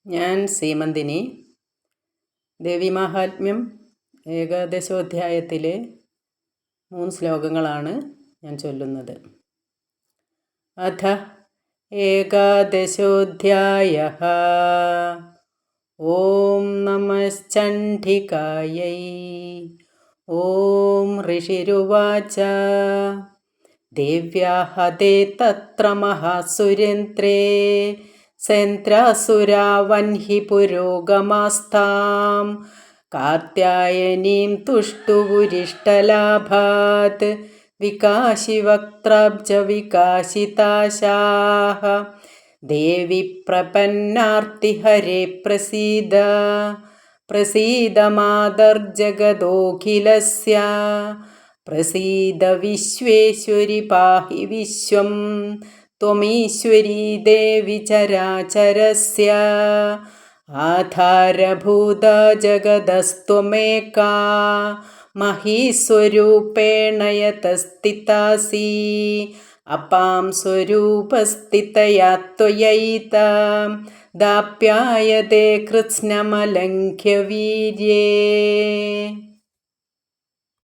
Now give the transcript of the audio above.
ഞാൻ സീമന്തിനി. ദേവീമാഹാത്മ്യം ഏകാദശോധ്യായത്തിലെ 3 ശ്ലോകങ്ങളാണ് ഞാൻ ചൊല്ലുന്നത്. അഥ ഏകാദശോധ്യായഃ. ഓം നമശ്ചണ്ഡികായൈ. ഓം ഋഷിരുവാച. ദേവ്യാ ഹതേ തത്ര മഹാസുരേന്ദ്രേ സേന്ദ്രാസുരാ വഹ്നി പുരോഗമാസ്താം കാർത്യായനീം തുഷ്ടുപുരിഷ്ടലാഭാത് വികാശി വക്ത്രാബ്ജ വികാശിതാശാഃ. ദേവി പ്രപന്നാർത്തി ഹരേ പ്രസീദ. പ്രസീദ മാതർജഗദോഖിലസ്യ. പ്രസീദ വിശ്വേശ്വരി പാഹി വിശ്വം. ത്വമീശ്വരീ ദേവി ചരാചരസ്യ. ആധാരഭൂത ജഗദസ്ത്വമേകാ. മഹീസ്വരൂപേണ യതസ്ഥിതാസി. അപാം സ്വരൂപസ്ഥിതയാ ത്വയൈത ദാപ്യായതേ കൃത്സ്നമലംഘ്യ വീര്യേ.